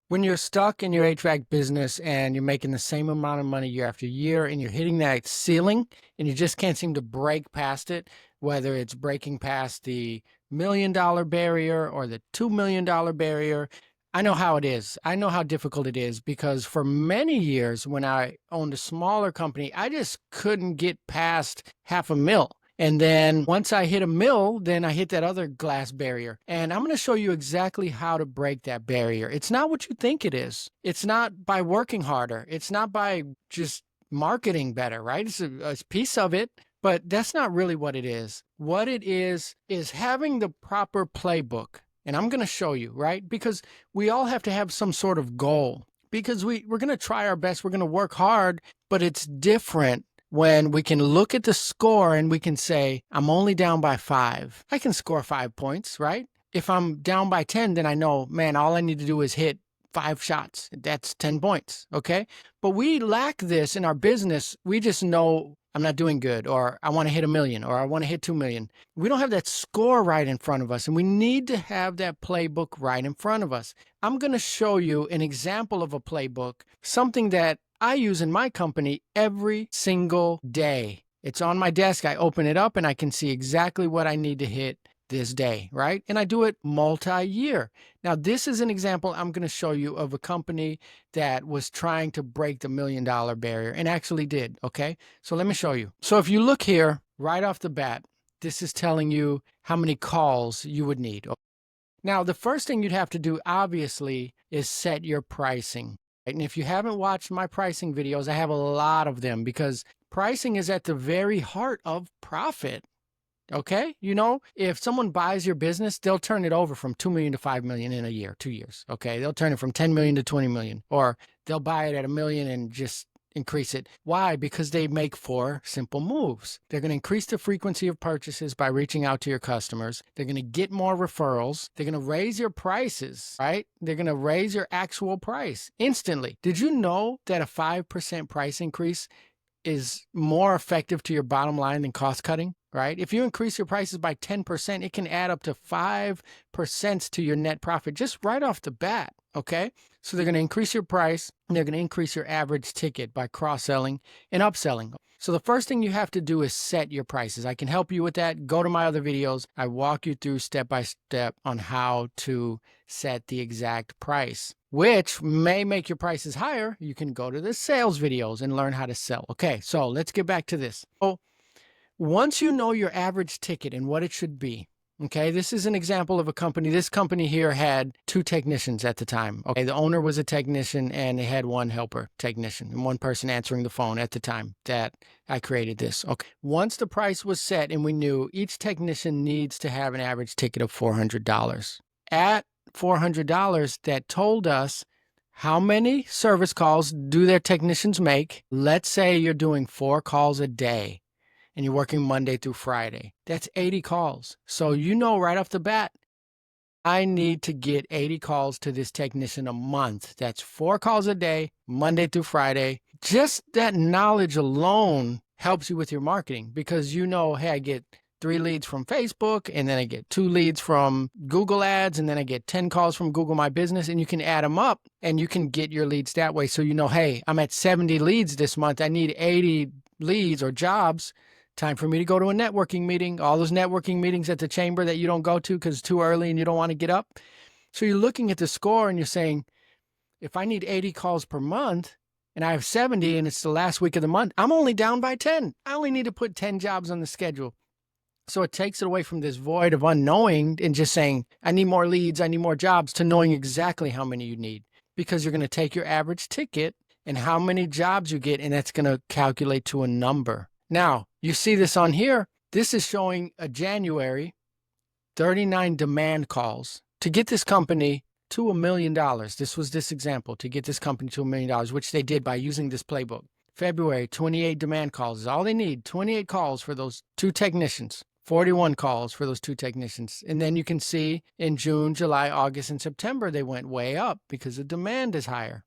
When you're stuck in your HVAC business and you're making the same amount of money year after year and you're hitting that ceiling and you just can't seem to break past it, whether it's breaking past the $1 million barrier or the $2 million barrier, I know how it is. I know how difficult it is because for many years when I owned a smaller company, I just couldn't get past half a mil. And then once I hit a mill, then I hit that other glass barrier. And I'm going to show you exactly how to break that barrier. It's not what you think it is. It's not by working harder. It's not by just marketing better, right? It's a piece of it, but that's not really what it is. What it is having the proper playbook. And I'm going to show you, right? Because we all have to have some sort of goal because we're going to try our best. We're going to work hard, but it's different when we can look at the score and we can say, I'm only down by 5. I can score 5 points, right? If I'm down by 10, then I know, man, all I need to do is hit 5 shots. That's 10 points, okay? But we lack this in our business. We just know I'm not doing good, or I want to hit 1 million, or I want to hit 2 million. We don't have that score right in front of us, and we need to have that playbook right in front of us. I'm going to show you an example of a playbook, something that I use in my company every single day. It's on my desk. I open it up and I can see exactly what I need to hit this day, right? And I do it multi-year. Now, this is an example I'm going to show you of a company that was trying to break the $1 million barrier and actually did, okay? So let me show you. So if you look here, right off the bat, this is telling you how many calls you would need. Now, the first thing you'd have to do, obviously, is set your pricing. And if you haven't watched my pricing videos, I have a lot of them because pricing is at the very heart of profit. Okay? You know, if someone buys your business, they'll turn it over from 2 million to 5 million in a year, 2 years. Okay? They'll turn it from 10 million to 20 million, or they'll buy it at 1 million and just increase it. Why? Because they make 4 simple moves. They're going to increase the frequency of purchases by reaching out to your customers. They're going to get more referrals. They're going to raise your prices, right? They're going to raise your actual price instantly. Did you know that a 5% price increase is more effective to your bottom line than cost cutting, right? If you increase your prices by 10%, it can add up to 5% to your net profit just right off the bat, okay? So they're going to increase your price and they're going to increase your average ticket by cross-selling and upselling. So the first thing you have to do is set your prices. I can help you with that. Go to my other videos. I walk you through step by step on how to set the exact price, which may make your prices higher. You can go to the sales videos and learn how to sell. Okay, so let's get back to this. So once you know your average ticket and what it should be, okay, this is an example of a company. This company here had 2 technicians at the time. Okay, the owner was a technician and they had 1 helper technician and 1 person answering the phone at the time that I created this. Okay, once the price was set and we knew each technician needs to have an average ticket of $400. At $400, that told us how many service calls do their technicians make. Let's say you're doing 4 calls a day and you're working Monday through Friday. That's 80 calls. So you know right off the bat, I need to get 80 calls to this technician a month. That's 4 calls a day, Monday through Friday. Just that knowledge alone helps you with your marketing because you know, hey, I get 3 leads from Facebook, and then I get 2 leads from Google Ads, and then I get 10 calls from Google My Business, and you can add them up and you can get your leads that way. So you know, hey, I'm at 70 leads this month. I need 80 leads or jobs. Time for me to go to a networking meeting. All those networking meetings at the chamber that you don't go to because it's too early and you don't want to get up. So you're looking at the score and you're saying, if I need 80 calls per month and I have 70 and it's the last week of the month, I'm only down by 10. I only need to put 10 jobs on the schedule. So it takes it away from this void of unknowing and just saying, I need more leads, I need more jobs, to knowing exactly how many you need, because you're going to take your average ticket and how many jobs you get, and that's going to calculate to a number. Now, you see this on here. This is showing a January 39 demand calls to get this company to $1 million. This was this example, to get this company to $1 million, which they did by using this playbook. February, 28 demand calls is all they need. 28 calls for those 2 technicians. 41 calls for those 2 technicians. And then you can see in June, July, August, and September, they went way up because the demand is higher.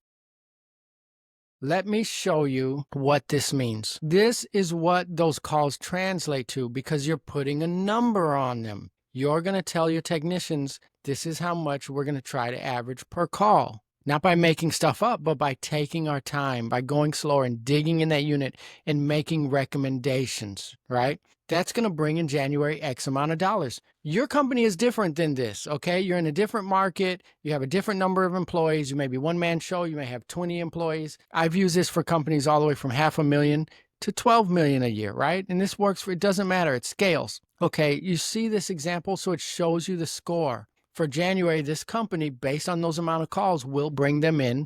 Let me show you what this means. This is what those calls translate to because you're putting a number on them. You're going to tell your technicians, this is how much we're going to try to average per call. not by making stuff up, but by taking our time, by going slower and digging in that unit and making recommendations, right? That's going to bring in January X amount of dollars. Your company is different than this, okay? You're in a different market. You have a different number of employees. You may be one-man show. You may have 20 employees. I've used this for companies all the way from $500,000 to 12 million a year, right? And this works for, it doesn't matter, it scales. Okay, you see this example, so it shows you the score. For January, this company, based on those amount of calls, will bring them in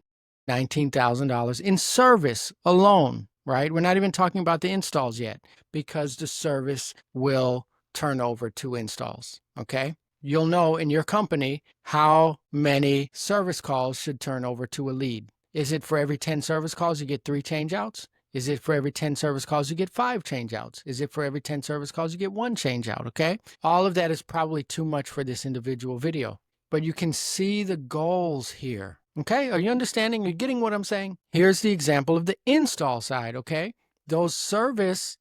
$19,000 in service alone, right? We're not even talking about the installs yet, because the service will turn over to installs, okay? You'll know in your company how many service calls should turn over to a lead. Is it for every 10 service calls you get 3 changeouts? Is it for every 10 service calls you get 5 changeouts? Is it for every 10 service calls you get 1 changeout, okay? All of that is probably too much for this individual video, but you can see the goals here, okay? Are you understanding? Are you getting what I'm saying? Here's the example of the install side, okay? Those service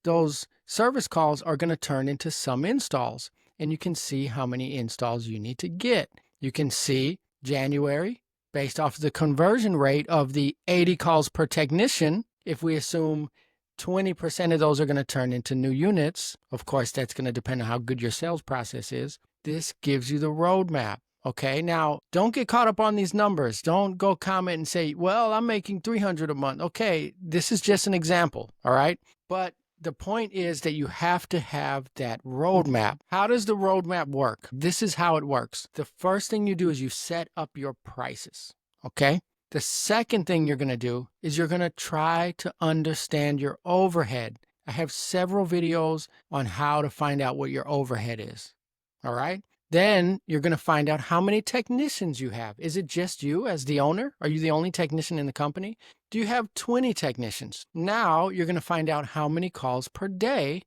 calls are going to turn into some installs, and you can see how many installs you need to get. You can see January, based off the conversion rate of the 80 calls per technician. If we assume 20% of those are going to turn into new units, of course, that's going to depend on how good your sales process is. This gives you the roadmap. Okay, now don't get caught up on these numbers. Don't go comment and say, well, I'm making 300 a month. Okay, this is just an example, all right? But the point is that you have to have that roadmap. How does the roadmap work? This is how it works. The first thing you do is you set up your prices, okay? The second thing you're going to do is you're going to try to understand your overhead. I have several videos on how to find out what your overhead is, all right? Then you're going to find out how many technicians you have. Is it just you as the owner? Are you the only technician in the company? Do you have 20 technicians? Now you're going to find out how many calls per day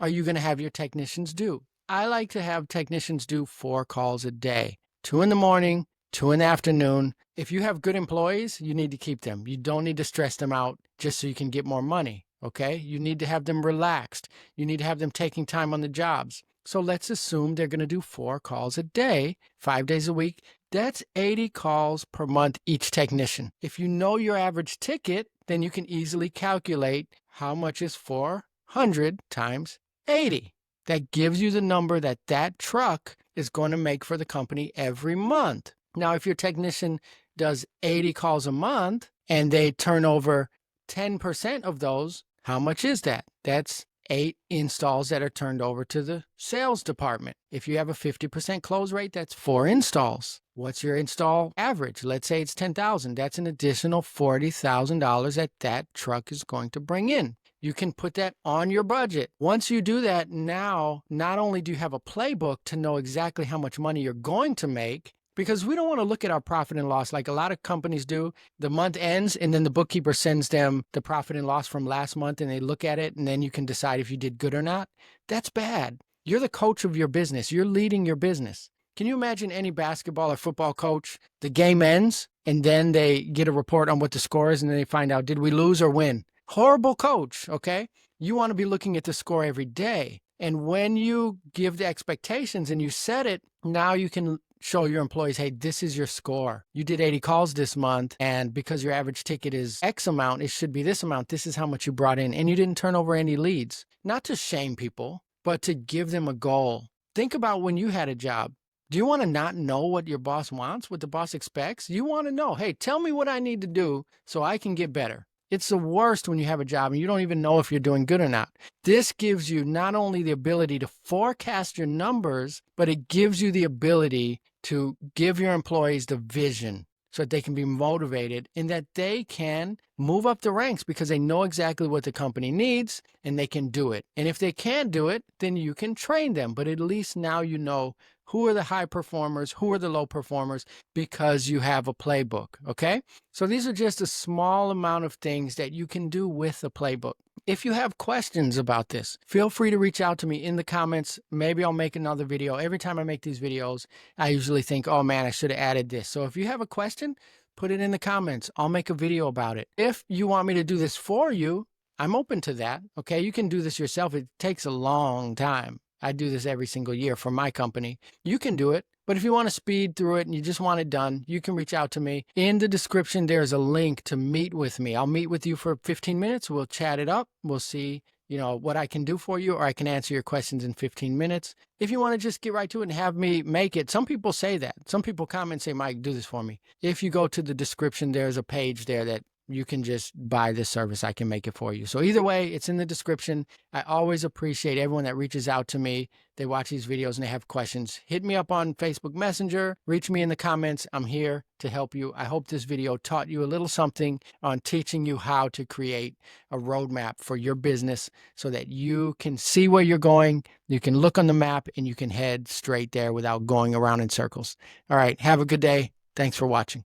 are you going to have your technicians do. I like to have technicians do 4 calls a day, 2 in the morning, 2 in the afternoon. If you have good employees, you need to keep them. You don't need to stress them out just so you can get more money, okay? You need to have them relaxed. You need to have them taking time on the jobs. So let's assume they're going to do 4 calls a day, 5 days a week. That's 80 calls per month each technician. If you know your average ticket, then you can easily calculate how much is 400 times 80. That gives you the number that that truck is going to make for the company every month. Now, if your technician does 80 calls a month and they turn over 10% of those, how much is that? That's 8 installs that are turned over to the sales department. If you have a 50% close rate, that's 4 installs. What's your install average? Let's say it's 10,000. That's an additional $40,000 that that truck is going to bring in. You can put that on your budget. Once you do that, now not only do you have a playbook to know exactly how much money you're going to make, because we don't want to look at our profit and loss like a lot of companies do. The month ends and then the bookkeeper sends them the profit and loss from last month and they look at it and then you can decide if you did good or not. That's bad. You're the coach of your business. You're leading your business. Can you imagine any basketball or football coach? The game ends and then they get a report on what the score is and then they find out, did we lose or win? Horrible coach, okay? You want to be looking at the score every day. And when you give the expectations and you set it, now you can show your employees, hey, this is your score. You did 80 calls this month, and because your average ticket is X amount, it should be this amount. This is how much you brought in, and you didn't turn over any leads. Not to shame people, but to give them a goal. Think about when you had a job. Do you want to not know what your boss wants, what the boss expects? You want to know, hey, tell me what I need to do so I can get better. It's the worst when you have a job and you don't even know if you're doing good or not. This gives you not only the ability to forecast your numbers, but it gives you the ability to give your employees the vision so that they can be motivated and that they can move up the ranks because they know exactly what the company needs and they can do it. And if they can't do it, then you can train them. But at least now you know who are the high performers, who are the low performers, because you have a playbook, okay? So these are just a small amount of things that you can do with the playbook. If you have questions about this, feel free to reach out to me in the comments. Maybe I'll make another video. Every time I make these videos, I usually think, oh man, I should have added this. So if you have a question, put it in the comments. I'll make a video about it. If you want me to do this for you, I'm open to that, okay? You can do this yourself. It takes a long time. I do this every single year for my company. You can do it. But if you want to speed through it and you just want it done, you can reach out to me. In the description, there's a link to meet with me. I'll meet with you for 15 minutes. We'll chat it up. We'll see, what I can do for you, or I can answer your questions in 15 minutes. If you want to just get right to it and have me make it, some people say that. Some people comment and say, Mike, do this for me. If you go to the description, there's a page there that you can just buy this service. I can make it for you. So either way, it's in the description. I always appreciate everyone that reaches out to me. They watch these videos and they have questions. Hit me up on Facebook Messenger. Reach me in the comments. I'm here to help you. I hope this video taught you a little something on teaching you how to create a roadmap for your business so that you can see where you're going. You can look on the map and you can head straight there without going around in circles. All right. Have a good day. Thanks for watching.